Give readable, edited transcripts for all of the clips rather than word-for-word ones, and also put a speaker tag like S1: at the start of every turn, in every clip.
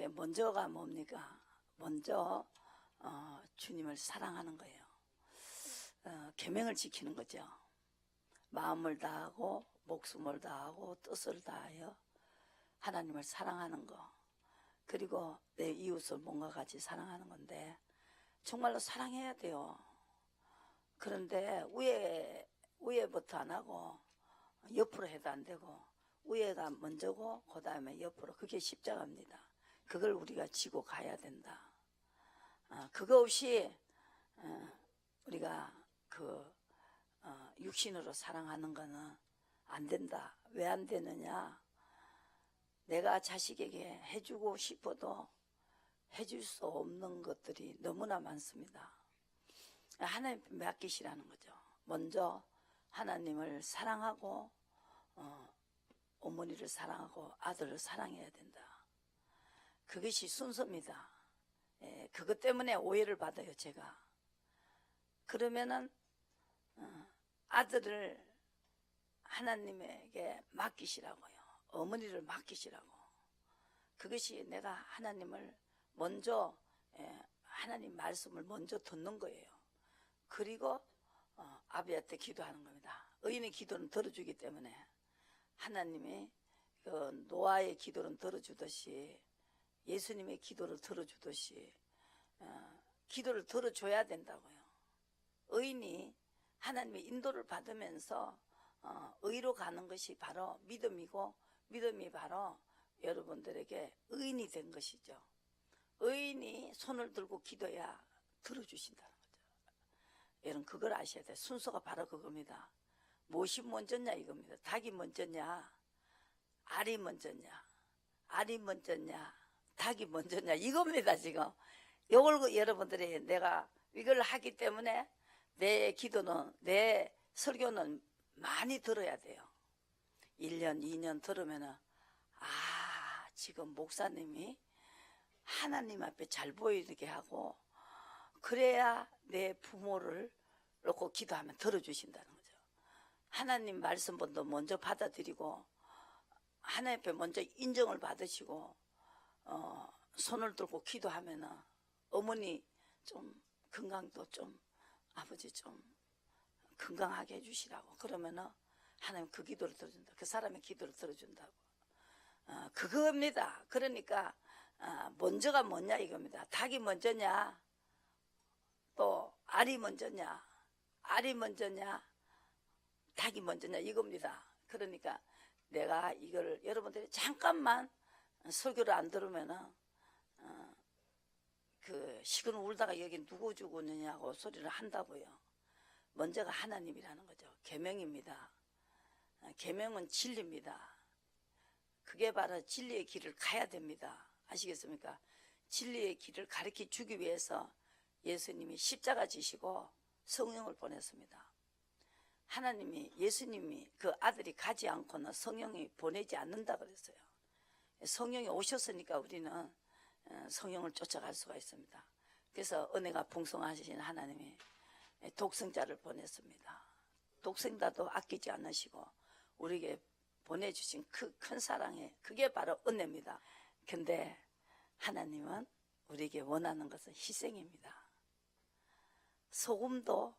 S1: 먼저가 뭡니까? 먼저 주님을 사랑하는 거예요. 계명을 지키는 거죠. 마음을 다하고 목숨을 다하고 뜻을 다하여 하나님을 사랑하는 거, 그리고 내 이웃을 몸과 같이 사랑하는 건데, 정말로 사랑해야 돼요. 그런데 위에부터 안 하고 옆으로 해도 안 되고, 위에가 먼저고 그 다음에 옆으로, 그게 십자가입니다. 그걸 우리가 지고 가야 된다. 그거 없이 우리가 육신으로 사랑하는 거는 안 된다. 왜 안 되느냐? 내가 자식에게 해주고 싶어도 해줄 수 없는 것들이 너무나 많습니다. 하나님 맡기시라는 거죠. 먼저 하나님을 사랑하고 어머니를 사랑하고 아들을 사랑해야 된다. 그것이 순서입니다. 그것 때문에 오해를 받아요, 제가. 그러면은 아들을 하나님에게 맡기시라고요. 어머니를 맡기시라고. 그것이 내가 하나님을 먼저, 하나님 말씀을 먼저 듣는 거예요. 그리고 아버지한테 기도하는 겁니다. 의인의 기도는 들어주기 때문에 하나님이 노아의 기도는 들어주듯이, 예수님의 기도를 들어주듯이 기도를 들어줘야 된다고요. 의인이 하나님의 인도를 받으면서 의로 가는 것이 바로 믿음이고, 믿음이 바로 여러분들에게 의인이 된 것이죠. 의인이 손을 들고 기도해야 들어주신다는 거죠. 여러분, 그걸 아셔야 돼요. 순서가 바로 그겁니다. 무엇이 먼저냐 이겁니다. 닭이 먼저냐, 알이 먼저냐, 알이 먼저냐, 닭이 먼저냐 이겁니다. 지금 이걸 여러분들이, 내가 이걸 하기 때문에 내 기도는, 내 설교는 많이 들어야 돼요. 1년 2년 들으면은, 지금 목사님이 하나님 앞에 잘 보이게 하고, 그래야 내 부모를 놓고 기도하면 들어주신다는 거죠. 하나님 말씀부터 먼저 받아들이고, 하나님 앞에 먼저 인정을 받으시고 손을 들고 기도하면은, 어머니 좀 건강도 좀, 아버지 좀 건강하게 해주시라고. 그러면은 하나님 그 기도를 들어준다. 그 사람의 기도를 들어준다고. 그겁니다. 그러니까 먼저가 뭐냐 이겁니다. 닭이 먼저냐, 또 알이 먼저냐, 알이 먼저냐, 닭이 먼저냐 이겁니다. 그러니까 내가 이걸 여러분들이 잠깐만 설교를 안 들으면은 시근 울다가 여기 누구 죽었느냐고 소리를 한다고요. 먼저가 하나님이라는 거죠. 계명입니다. 계명은 진리입니다. 그게 바로 진리의 길을 가야 됩니다. 아시겠습니까? 진리의 길을 가르쳐 주기 위해서 예수님이 십자가 지시고 성령을 보냈습니다. 하나님이, 예수님이 그 아들이 가지 않고는 성령이 보내지 않는다 그랬어요. 성령이 오셨으니까 우리는 성령을 쫓아갈 수가 있습니다. 그래서 은혜가 풍성하신 하나님이 독생자를 보냈습니다. 독생자도 아끼지 않으시고 우리에게 보내주신 그 큰 사랑에, 그게 바로 은혜입니다. 근데 하나님은 우리에게 원하는 것은 희생입니다. 소금도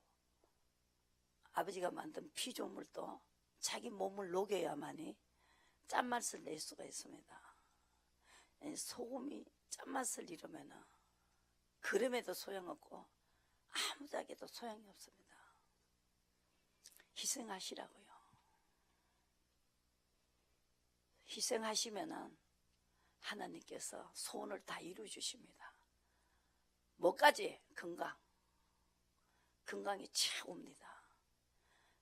S1: 아버지가 만든 피조물도 자기 몸을 녹여야만이 짠맛을 낼 수가 있습니다. 소금이 짠맛을 잃으면은 그럼에도 소용없고 아무짝에도 소용이 없습니다. 희생하시라고요. 희생하시면은 하나님께서 소원을 다 이루어 주십니다. 뭐까지? 건강이 최고입니다.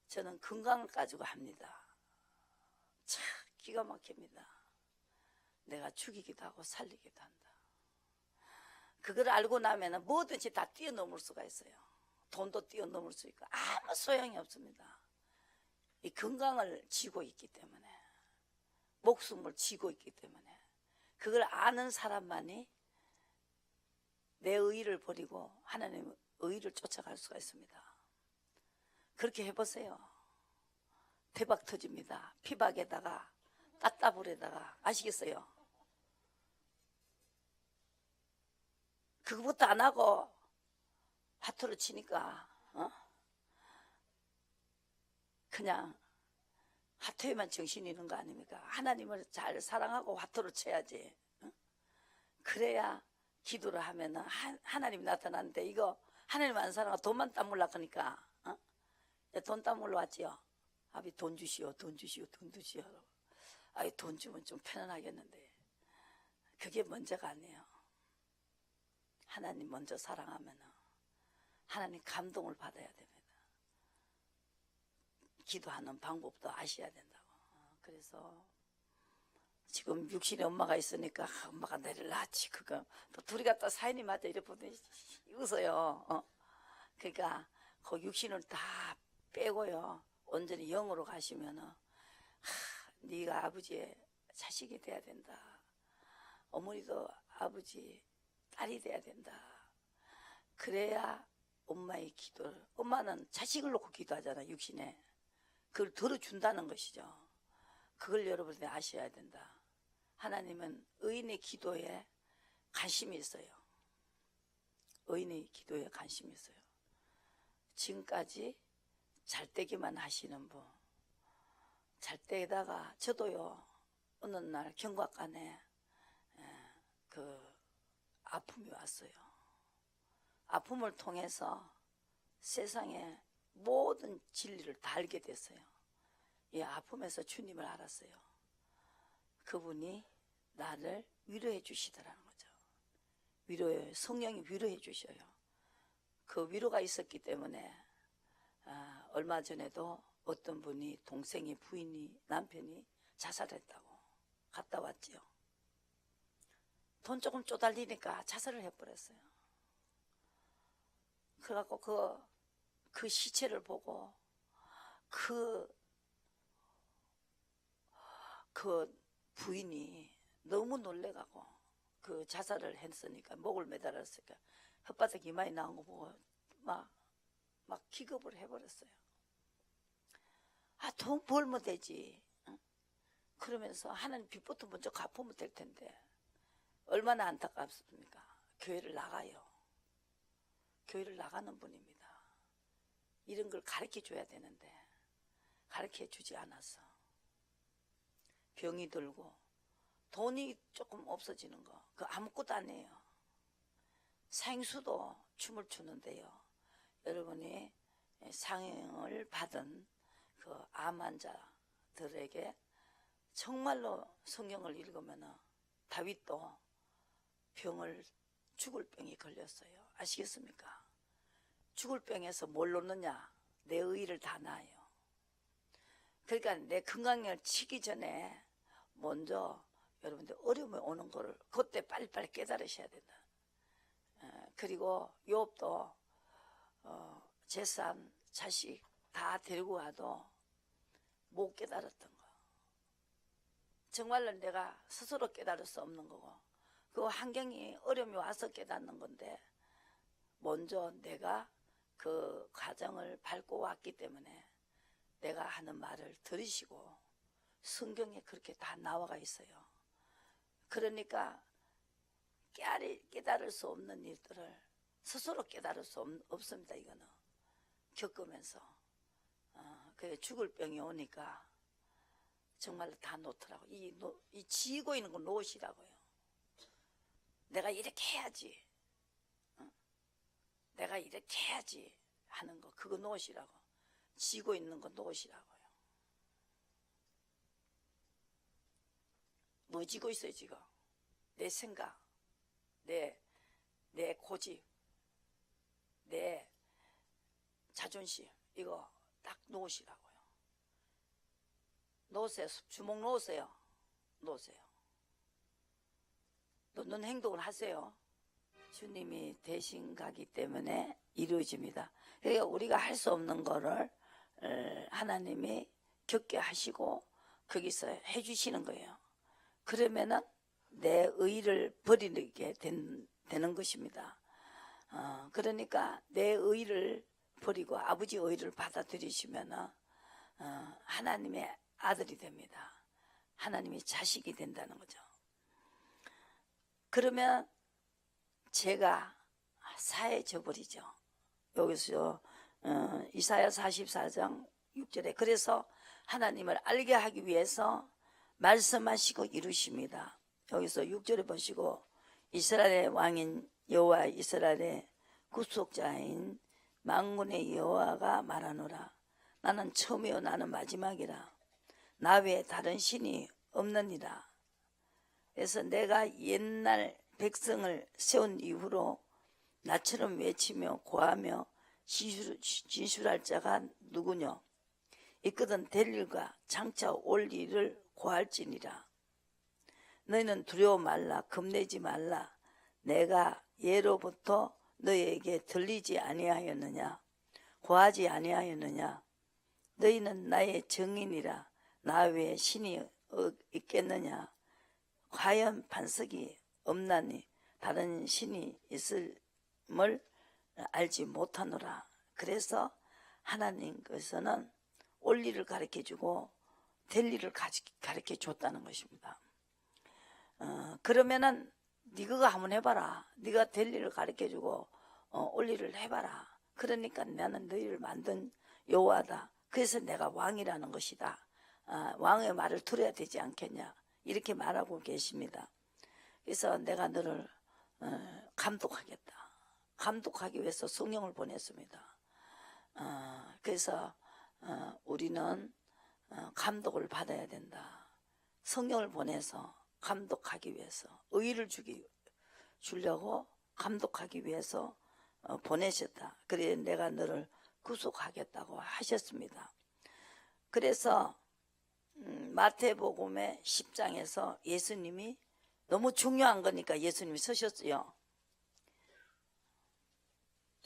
S1: 저는 건강을 가지고 합니다. 참 기가 막힙니다. 내가 죽이기도 하고 살리기도 한다. 그걸 알고 나면 뭐든지 다 뛰어넘을 수가 있어요. 돈도 뛰어넘을 수 있고 아무 소용이 없습니다. 이 건강을 쥐고 있기 때문에, 목숨을 쥐고 있기 때문에, 그걸 아는 사람만이 내 의의를 버리고 하나님의 의의를 쫓아갈 수가 있습니다. 그렇게 해보세요. 대박 터집니다. 피박에다가 따따불에다가. 아시겠어요? 그것부터 안 하고 화투를 치니까 그냥 화투에만 정신이 있는 거 아닙니까? 하나님을 잘 사랑하고 화투를 쳐야지. 그래야 기도를 하면은 하나님이 나타나는데, 이거 하나님 안 사랑하고 돈만 땀 물라 그러니까 돈 땀 물러 왔지요. 아비 돈 주시오, 돈 주시오, 돈 주시오. 아이 돈 주면 좀 편안하겠는데 그게 문제가 아니에요. 하나님 먼저 사랑하면은 하나님 감동을 받아야 됩니다. 기도하는 방법도 아셔야 된다고. 그래서 지금 육신에 엄마가 있으니까 엄마가 내를 낳지. 그거 또 둘이 갖다 사인이 맞아 이래 보더니 웃어요. 그러니까 그 육신을 다 빼고요, 온전히 영으로 가시면은 네가 아버지의 자식이 돼야 된다. 어머니도 아버지 딸이 돼야 된다. 그래야 엄마의 기도를, 엄마는 자식을 놓고 기도하잖아. 육신에 그걸 들어준다는 것이죠. 그걸 여러분들이 아셔야 된다. 하나님은 의인의 기도에 관심이 있어요. 의인의 기도에 관심이 있어요. 지금까지 잘되기만 하시는 분, 잘되다가 저도요, 어느 날 경과간에 그 아픔이 왔어요. 아픔을 통해서 세상의 모든 진리를 다 알게 됐어요. 이 아픔에서 주님을 알았어요. 그분이 나를 위로해 주시더라는 거죠. 위로해, 성령이 위로해 주셔요. 그 위로가 있었기 때문에 얼마 전에도 어떤 분이, 동생이, 부인이, 남편이 자살했다고 갔다 왔지요. 돈 조금 쪼달리니까 자살을 해버렸어요. 그래갖고 그 시체를 보고 그 부인이 너무 놀래가고, 그 자살을 했으니까, 목을 매달았으니까 혓바닥 이마에 나온 거 보고 막 기겁을 해버렸어요. 돈 벌면 되지. 그러면서 하나님 빚부터 먼저 갚으면 될 텐데 얼마나 안타깝습니까? 교회를 나가요. 교회를 나가는 분입니다. 이런 걸 가르쳐 줘야 되는데 가르쳐 주지 않았어. 병이 들고 돈이 조금 없어지는 거, 그 아무것도 아니에요. 생수도 춤을 추는데요, 여러분이 상을 받은 그 암 환자들에게 정말로 성경을 읽으면 다윗도 죽을 병이 걸렸어요. 아시겠습니까? 죽을 병에서 뭘 놓느냐? 내 의의를 다 놔요. 그러니까 내 건강을 치기 전에 먼저 여러분들 어려움이 오는 거를 그때 빨리빨리 깨달으셔야 된다. 그리고 욥도 재산, 자식 다 데리고 와도 못 깨달았던 거, 정말로 내가 스스로 깨달을 수 없는 거고, 그 환경이 어려움이 와서 깨닫는 건데 먼저 내가 그 과정을 밟고 왔기 때문에 내가 하는 말을 들으시고, 성경에 그렇게 다 나와가 있어요. 그러니까 깨달을 수 없는 일들을 스스로 깨달을 수 없습니다. 이거는 겪으면서 그 죽을 병이 오니까 정말로 다 놓더라고. 이 지고 있는 거 놓으시라고요. 내가 이렇게 해야지, 내가 이렇게 해야지 하는 거, 그거 놓으시라고. 지고 있는 거 놓으시라고요. 뭐 지고 있어요 지금? 내 생각, 내 고집, 내 자존심, 이거 딱 놓으시라고요. 놓으세요. 주먹 놓으세요. 놓으세요. 놓는 행동을 하세요. 주님이 대신 가기 때문에 이루어집니다. 그러니까 우리가 할 수 없는 거를 하나님이 겪게 하시고 거기서 해주시는 거예요. 그러면은 내 의의를 버리게 되는 것입니다. 그러니까 내 의의를 버리고 아버지 의의를 받아들이시면은 하나님의 아들이 됩니다. 하나님의 자식이 된다는 거죠. 그러면 제가 사해져 버리죠. 여기서 이사야 44장 6절에 그래서 하나님을 알게 하기 위해서 말씀하시고 이루십니다. 여기서 6절에 보시고 이스라엘의 왕인 여호와 이스라엘의 구속자인 만군의 여호와가 말하노라. 나는 처음이요 나는 마지막이라. 나 외에 다른 신이 없느니라. 그래서 내가 옛날 백성을 세운 이후로 나처럼 외치며 고하며 진술할 자가 누구냐. 이끄던 될 일과 장차 올 일을 고할지니라. 너희는 두려워 말라. 겁내지 말라. 내가 예로부터 너희에게 들리지 아니하였느냐. 고하지 아니하였느냐. 너희는 나의 증인이라. 나 외에 신이 있겠느냐. 과연 반석이 없나니 다른 신이 있음을 알지 못하노라. 그래서 하나님께서는 올 일을 가르쳐주고 될 일을 가르쳐줬다는 것입니다. 그러면은 네가 한번 해봐라. 네가 될 일을 가르쳐주고 올 일을 해봐라. 그러니까 나는 너희를 만든 여호와다. 그래서 내가 왕이라는 것이다. 왕의 말을 들어야 되지 않겠냐. 이렇게 말하고 계십니다. 그래서 내가 너를 감독하겠다. 감독하기 위해서 성령을 보냈습니다. 그래서 우리는 감독을 받아야 된다. 성령을 보내서 감독하기 위해서 의의를 주려고 감독하기 위해서 보내셨다. 그래 내가 너를 구속하겠다고 하셨습니다. 그래서 마태복음의 10장에서 예수님이 너무 중요한 거니까 예수님이 서셨어요.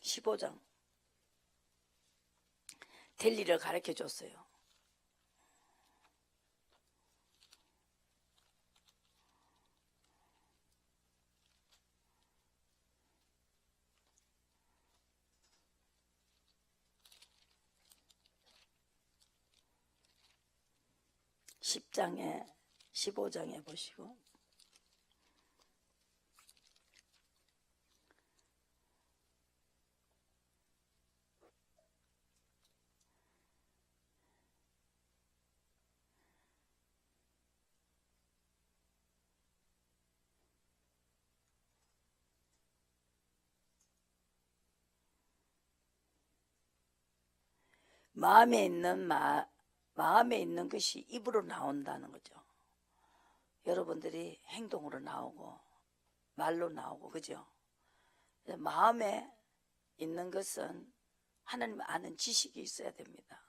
S1: 15장 될 일을 가르쳐 줬어요. (10장에) 15장에 보시고 마음에 있는 것이 입으로 나온다는 거죠. 여러분들이 행동으로 나오고 말로 나오고 그죠? 마음에 있는 것은 하나님 아는 지식이 있어야 됩니다.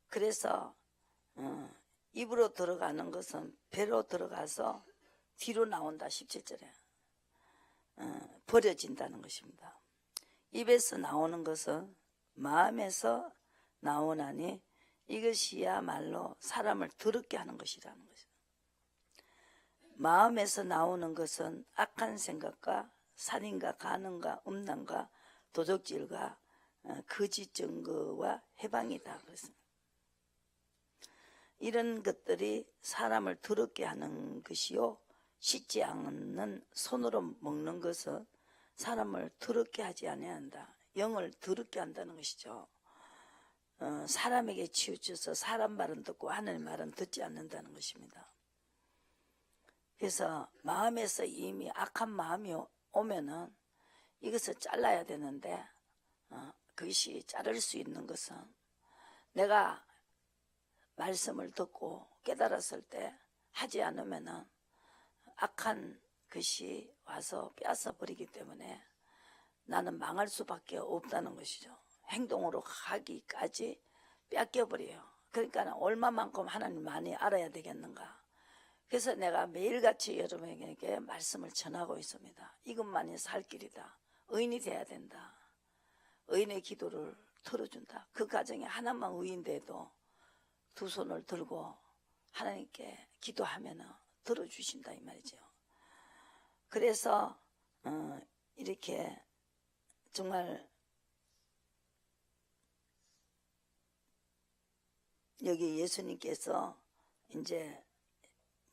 S1: 그래서 입으로 들어가는 것은 배로 들어가서 뒤로 나온다. 17절에 버려진다는 것입니다. 입에서 나오는 것은 마음에서 나오나니 이것이야말로 사람을 더럽게 하는 것이라는 것입니다. 마음에서 나오는 것은 악한 생각과 살인과 간음과 음란과 도적질과 거짓 증거와 해방이다. 그렇습니다. 이런 것들이 사람을 더럽게 하는 것이요 씻지 않는 손으로 먹는 것은 사람을 더럽게 하지 아니한다. 영을 더럽게 한다는 것이죠. 사람에게 치우쳐서 사람 말은 듣고 하나님 말은 듣지 않는다는 것입니다. 그래서 마음에서 이미 악한 마음이 오면은 이것을 잘라야 되는데 그것이 자를 수 있는 것은 내가 말씀을 듣고 깨달았을 때 하지 않으면은 악한 것이 와서 빼앗아 버리기 때문에 나는 망할 수밖에 없다는 것이죠. 행동으로 하기까지 뺏겨버려요. 그러니까 얼마만큼 하나님 많이 알아야 되겠는가. 그래서 내가 매일같이 여러분에게 말씀을 전하고 있습니다. 이것만이 살 길이다. 의인이 돼야 된다. 의인의 기도를 들어준다. 그 가정에 하나만 의인돼도 두 손을 들고 하나님께 기도하면 들어주신다 이 말이죠. 그래서 이렇게 정말 여기 예수님께서 이제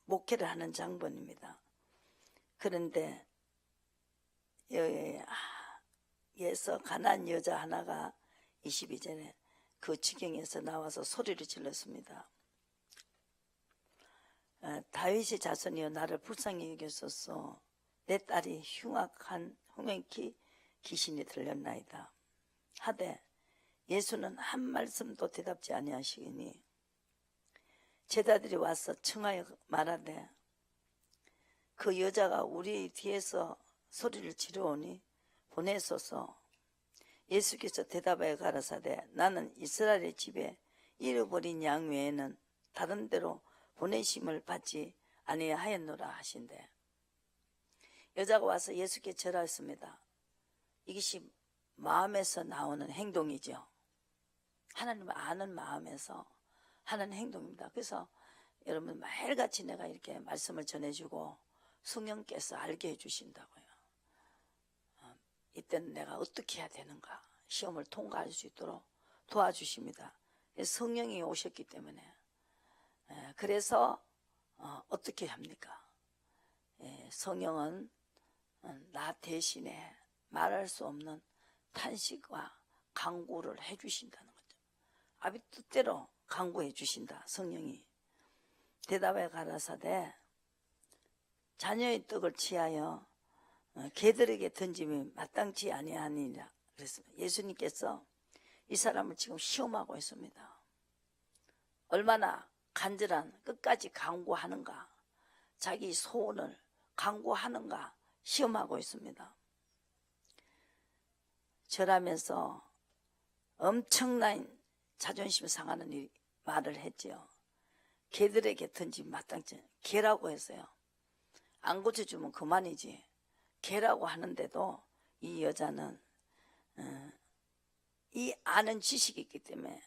S1: 목회를 하는 장본입니다. 그런데 여기 가난한 여자 하나가 22절에 그 지경에서 나와서 소리를 질렀습니다. 다윗의 자손이여 나를 불쌍히 여겼소서. 내 딸이 흉악히 귀신이 들렸나이다 하되 예수는 한 말씀도 대답지 아니하시니 제자들이 와서 청하여 말하되 그 여자가 우리 뒤에서 소리를 지르오니 보내소서. 예수께서 대답하여 가라사대 나는 이스라엘의 집에 잃어버린 양 외에는 다른 데로 보내심을 받지 아니하였노라 하신대. 여자가 와서 예수께 절하였습니다. 이것이 마음에서 나오는 행동이죠. 하나님을 아는 마음에서 하는 행동입니다. 그래서 여러분 매일같이 내가 이렇게 말씀을 전해주고 성령께서 알게 해주신다고요. 이때는 내가 어떻게 해야 되는가, 시험을 통과할 수 있도록 도와주십니다. 성령이 오셨기 때문에. 그래서 어떻게 합니까? 성령은 나 대신에 말할 수 없는 탄식과 간구를 해주신다는 거죠. 아비 뜻대로 간구해 주신다. 성령이. 대답해 가라사대 자녀의 떡을 취하여 개들에게 던짐이 마땅치 아니하니라 그랬습니다. 예수님께서 이 사람을 지금 시험하고 있습니다. 얼마나 간절한 끝까지 간구하는가, 자기 소원을 간구하는가 시험하고 있습니다. 절하면서 엄청난 자존심 상하는 말을 했지요. 개들에게 던짐 마땅치, 개라고 했어요. 안 고쳐주면 그만이지. 개라고 하는데도 이 여자는 이 아는 지식이 있기 때문에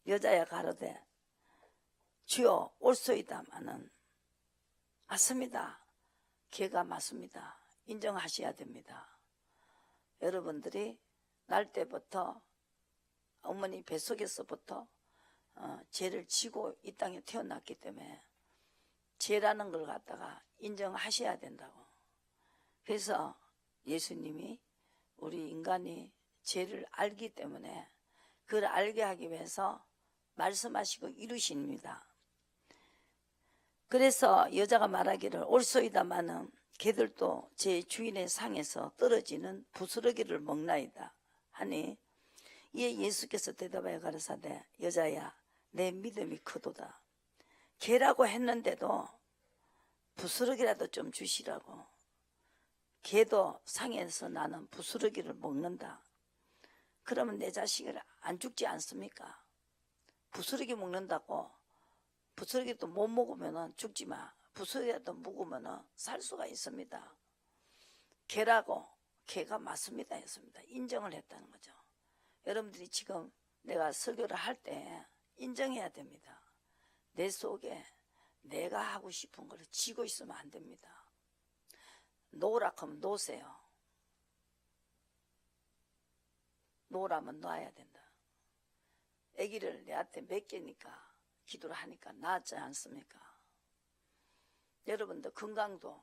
S1: 여자야 가로되 주여 옳소이다마는 맞습니다. 개가 맞습니다. 인정하셔야 됩니다. 여러분들이 날 때부터 어머니 뱃속에서부터 죄를 지고 이 땅에 태어났기 때문에 죄라는 걸 갖다가 인정하셔야 된다고. 그래서 예수님이 우리 인간이 죄를 알기 때문에 그걸 알게 하기 위해서 말씀하시고 이루십니다. 그래서 여자가 말하기를 옳소이다마는 개들도 제 주인의 상에서 떨어지는 부스러기를 먹나이다 하니 이에 예수께서 대답하여 가라사대 여자야 내 믿음이 크도다. 개라고 했는데도 부스러기라도 좀 주시라고. 개도 상에서 나는 부스러기를 먹는다. 그러면 내 자식을 안 죽지 않습니까? 부스러기 먹는다고 부스러기도 못 먹으면 죽지 마. 부스러기라도 먹으면 살 수가 있습니다. 개라고 개가 맞습니다 했습니다. 인정을 했다는 거죠. 여러분들이 지금 내가 설교를 할 때 인정해야 됩니다. 내 속에 내가 하고 싶은 걸 쥐고 있으면 안 됩니다. 놓으라 하면 놓으세요. 놓으라면 놔야 된다. 아기를 내한테 맡기니까 기도를 하니까 낫지 않습니까? 여러분들 건강도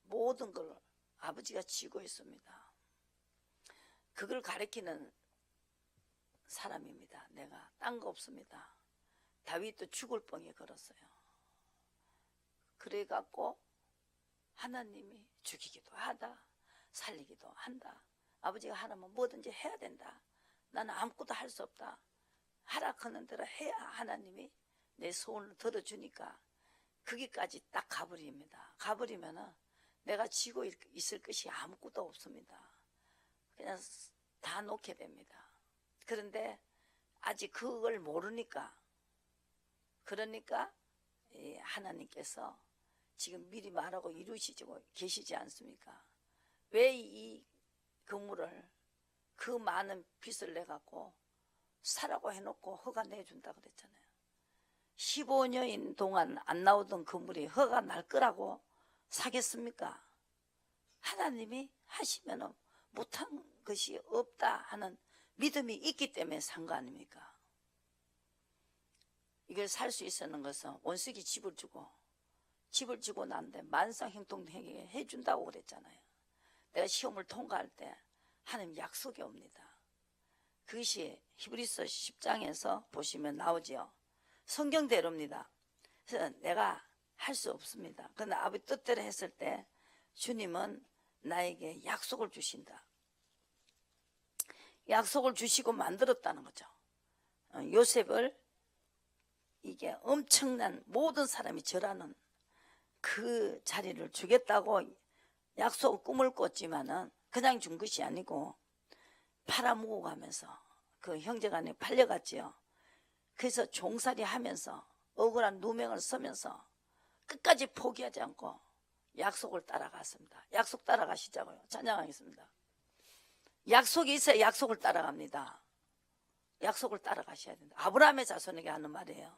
S1: 모든 걸 아버지가 쥐고 있습니다. 그걸 가리키는 사람입니다. 내가 딴 거 없습니다. 다윗도 죽을 뻥에 걸었어요. 그래갖고 하나님이 죽이기도 하다 살리기도 한다. 아버지가 하라면 뭐든지 해야 된다. 나는 아무것도 할 수 없다. 하락하는 대로 해야 하나님이 내 소원을 들어주니까 거기까지 딱 가버립니다. 가버리면은 내가 쥐고 있을 것이 아무것도 없습니다. 그냥 다 놓게 됩니다. 그런데 아직 그걸 모르니까 그러니까 하나님께서 지금 미리 말하고 이루시고 계시지 않습니까? 왜 이 건물을 그 많은 빚을 내갖고 사라고 해놓고 허가 내준다 그랬잖아요. 15년 동안 안 나오던 건물이 허가 날 거라고 사겠습니까? 하나님이 하시면 못한 것이 없다 하는 믿음이 있기 때문에 산 거 아닙니까? 이걸 살 수 있었는 것은 원수에게 집을 주고 난데 만상형통하게 해준다고 그랬잖아요. 내가 시험을 통과할 때 하나님 약속이 옵니다. 그것이 히브리서 10장에서 보시면 나오지요. 성경대로입니다. 그래서 내가 할 수 없습니다. 그런데 아버지 뜻대로 했을 때 주님은 나에게 약속을 주신다. 약속을 주시고 만들었다는 거죠. 요셉을 이게 엄청난 모든 사람이 절하는 그 자리를 주겠다고 약속 꿈을 꿨지만은 그냥 준 것이 아니고 팔아먹고 가면서 그 형제간에 팔려갔지요. 그래서 종살이 하면서 억울한 누명을 쓰면서 끝까지 포기하지 않고 약속을 따라갔습니다. 약속 따라가시자고요. 찬양하겠습니다. 약속이 있어야 약속을 따라갑니다. 약속을 따라가셔야 된다. 아브라함의 자손에게 하는 말이에요.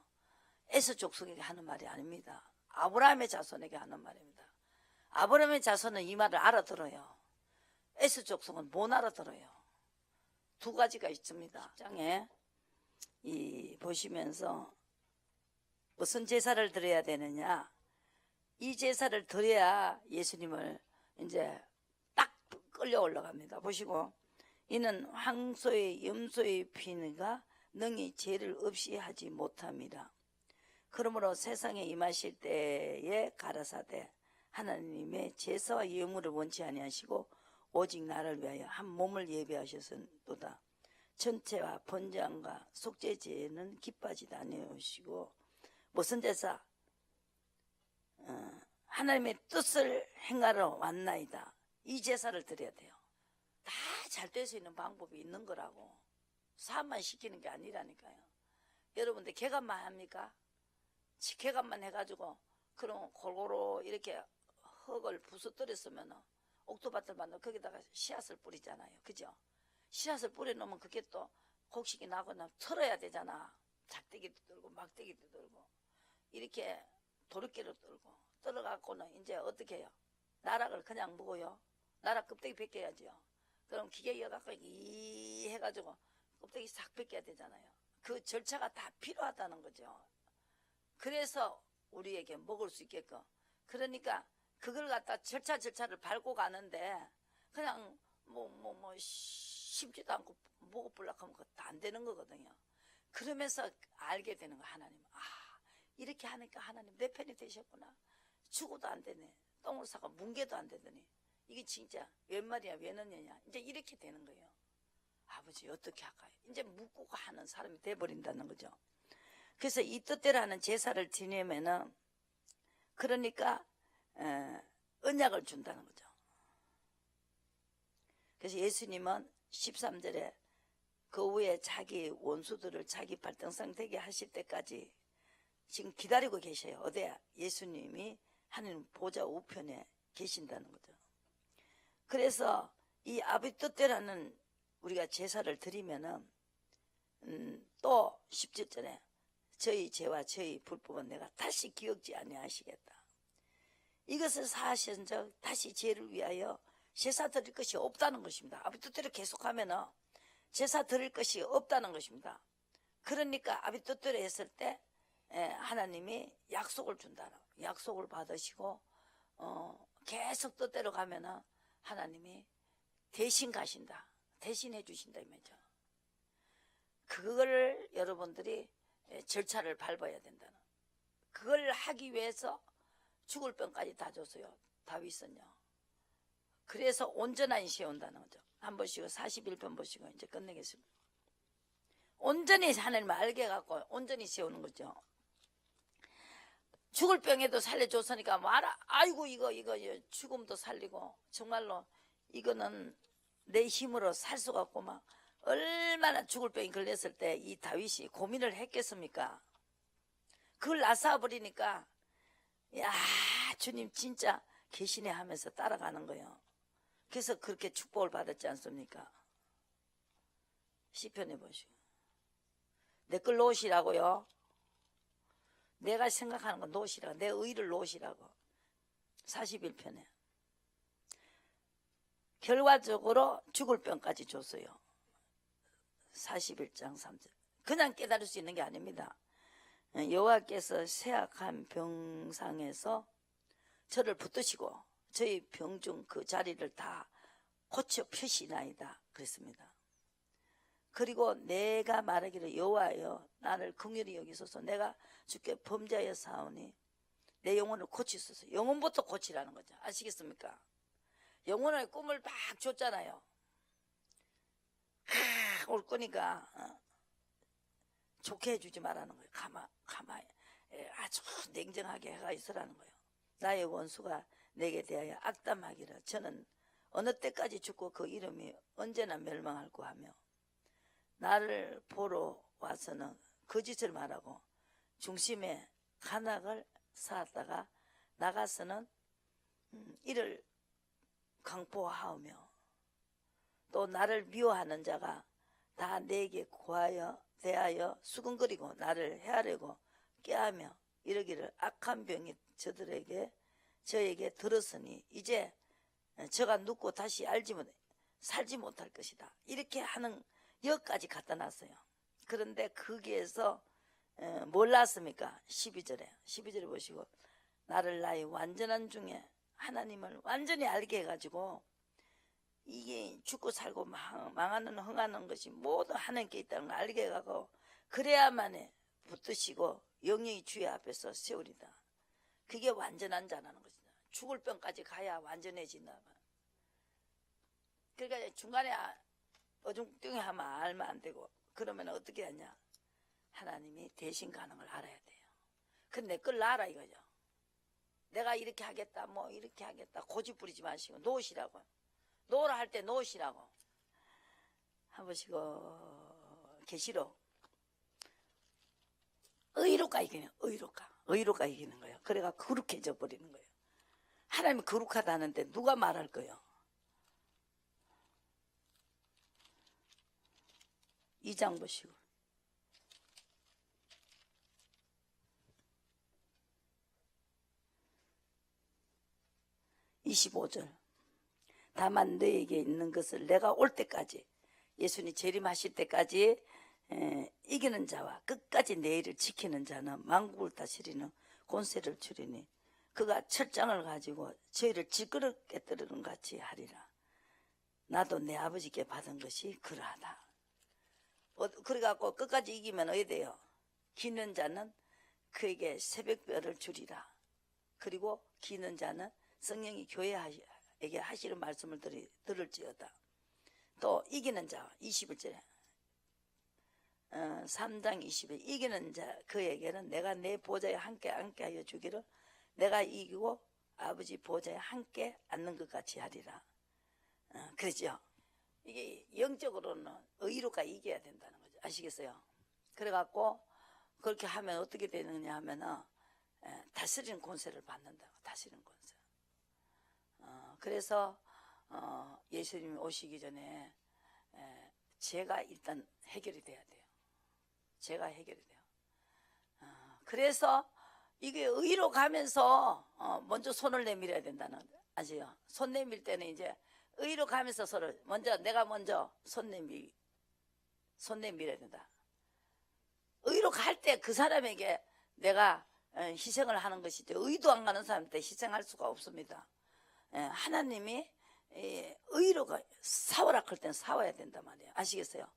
S1: 에서 족속에게 하는 말이 아닙니다. 아브라함의 자손에게 하는 말입니다. 아브라함의 자손은 이 말을 알아들어요. 에서 족속은 못 알아들어요. 두 가지가 있습니다. 10장에 보시면서 무슨 제사를 드려야 되느냐, 이 제사를 드려야 예수님을 이제 딱 끌려 올라갑니다. 보시고, 이는 황소의 염소의 피가 능히 죄를 없이 하지 못함이라. 그러므로 세상에 임하실 때에 가라사대 하나님의 제사와 예물을 원치 아니하시고 오직 나를 위하여 한 몸을 예배하셨도다. 전체와 번제함과 속죄제는 기뻐하지도 아니하시고 무슨 제사? 하나님의 뜻을 행하러 왔나이다. 이 제사를 드려야 돼요. 다 잘 될 수 있는 방법이 있는 거라고. 사업만 시키는 게 아니라니까요. 여러분들 개간만 합니까? 개간만 해가지고 그럼 골고루 이렇게 흙을 부서뜨렸으면 옥토밭을 만들어 거기다가 씨앗을 뿌리잖아요. 그죠? 씨앗을 뿌려놓으면 그게 또 곡식이 나거나 털어야 되잖아. 작대기도 들고 막대기도 들고 이렇게 도르깨로 들고 떨어갖고는 이제 어떻게 해요? 나락을 그냥 먹어요. 나락 껍데기 벗겨야지요. 그럼 기계 이어갖고 이 해가지고 껍데기 싹 벗겨야 되잖아요. 그 절차가 다 필요하다는 거죠. 그래서 우리에게 먹을 수 있게끔. 그러니까 그걸 갖다 절차를 밟고 가는데 그냥 심지도 않고 먹어보려고 하면 그거 다 안 되는 거거든요. 그러면서 알게 되는 거 하나님. 이렇게 하니까 하나님 내 편이 되셨구나. 죽어도 안 되네. 똥을 싸고 뭉개도 안 되더니 이게 진짜 웬 말이야 웬 언니냐. 이제 이렇게 되는 거예요. 아버지 어떻게 할까요? 이제 묻고 하는 사람이 돼버린다는 거죠. 그래서 이 뜻대로 하는 제사를 지내면은 그러니까 언약을 준다는 거죠. 그래서 예수님은 13절에 그 후에 자기 원수들을 자기 발등상 되게 하실 때까지 지금 기다리고 계셔요. 어디야? 예수님이 하나님 보좌 우편에 계신다는 거죠. 그래서 이 아버지 뜻대로 하는 우리가 제사를 드리면은 또 17절에 저희 죄와 저희 불법은 내가 다시 기억지 아니하시겠다. 이것을 사하신 적 다시 죄를 위하여 제사 드릴 것이 없다는 것입니다. 아버지 뜻대로 계속하면은 제사 드릴 것이 없다는 것입니다. 그러니까 아버지 뜻대로 했을 때 하나님이 약속을 준다. 약속을 받으시고 계속 뜻대로 가면은 하나님이 대신 가신다. 대신해 주신다 이 말이죠. 그걸 여러분들이 절차를 밟아야 된다는. 그걸 하기 위해서 죽을 병까지 다 줬어요. 다윗은요. 그래서 온전한 시에 온다는 거죠. 한 번씩 41편 보시고 이제 끝내겠습니다. 온전히 하나님을 알게 갖고 온전히 세우는 거죠. 죽을 병에도 살려줬으니까 말아. 아이고 이거 죽음도 살리고 정말로 이거는 내 힘으로 살 수가 없고 막 얼마나 죽을 병이 걸렸을 때 이 다윗이 고민을 했겠습니까? 그걸 나사버리니까 야 주님 진짜 계시네 하면서 따라가는 거예요. 그래서 그렇게 축복을 받았지 않습니까? 시편에 보시고 내 걸 놓으시라고요. 내가 생각하는 건 놓으시라고. 내 의를 놓으시라고. 41편에 결과적으로 죽을 병까지 줬어요. 41장 3절. 그냥 깨달을 수 있는 게 아닙니다. 여호와께서 쇠약한 병상에서 저를 붙드시고 저희 병중 그 자리를 다 고쳐 표시나이다 그랬습니다. 그리고 내가 말하기를 여호와여 나를 긍휼히 여기소서 내가 주께 범죄하여 사오니 내 영혼을 고치소서. 영혼부터 고치라는 거죠. 아시겠습니까? 영혼의 꿈을 막 줬잖아요. 올 거니까 좋게 해주지 말라는 거예요. 가만히 아주 냉정하게 해가 있으라는 거예요. 나의 원수가 내게 대하여 악담하기를 저는 어느 때까지 죽고 그 이름이 언제나 멸망할고 하며 나를 보러 와서는 거짓을 말하고 중심에 간악을 쌓았다가 나가서는 이를 강포하오며 또 나를 미워하는 자가 다 내게 대하여 수근거리고 나를 헤아리고 깨하며 이러기를 악한 병이 저에게 들었으니 이제 저가 눕고 다시 살지 못할 것이다. 이렇게 하는 여기까지 갖다 놨어요. 그런데 거기에서 몰랐습니까? 12절에 보시고 나를 나의 완전한 중에 하나님을 완전히 알게 해가지고 이게 죽고 살고 망하는 흥하는 것이 모두 하나님께 있다는 걸 알게 해가고 그래야만에 붙드시고 영영이 주의 앞에서 세우리다. 그게 완전한 자라는 것이다. 죽을 병까지 가야 완전해진다. 그러니까 중간에 어중뚱이 하면 알면 안 되고 그러면 어떻게 하냐. 하나님이 대신 가는 걸 알아야 돼요. 근데 그걸 알아 이거죠. 내가 이렇게 하겠다 뭐 이렇게 하겠다 고집 부리지 마시고 놓으시라고. 놓으라 할 때 놓으시라고. 한 번씩 계시록 의로가 이기는 의로가 이기는 거예요. 그래가 거룩해져 버리는 거예요. 하나님이 거룩하다는데 누가 말할 거예요? 2장 보시고 25절 다만 너에게 있는 것을 내가 올 때까지 예수님 재림하실 때까지 이기는 자와 끝까지 내 일을 지키는 자는 만국을 다스리는 권세를 주리니 그가 철장을 가지고 저희를 질그릇 깨뜨리는 같이 하리라. 나도 내 아버지께 받은 것이 그러하다. 그래갖고 끝까지 이기면 어디 돼요? 기는 자는 그에게 새벽별을 주리라. 그리고 기는 자는 성령이 교회에게 하시는 말씀을 들을지어다. 또 이기는 자 21절에 3장 20에 이기는 자 그에게는 내가 내 보좌에 함께 하여 주기를 내가 이기고 아버지 보좌에 함께 앉는 것 같이 하리라. 그렇죠? 이게 영적으로는 의로가 이겨야 된다는 거죠. 아시겠어요? 그래갖고 그렇게 하면 어떻게 되느냐 하면은 다스리는 권세를 받는다고. 다스리는 권세. 그래서 예수님이 오시기 전에 죄가 일단 해결이 돼야 돼요. 죄가 해결이 돼요. 그래서 이게 의로 가면서 먼저 손을 내밀어야 된다는 거예요. 아시죠? 손 내밀 때는 이제 의로 가면서 서로 내가 먼저 손 내밀어야 된다. 의로 갈 때 그 사람에게 내가 희생을 하는 것이죠. 의도 안 가는 사람한테 희생할 수가 없습니다. 하나님이 의로가 사오라 할 때는 사와야 된단 말이에요. 아시겠어요?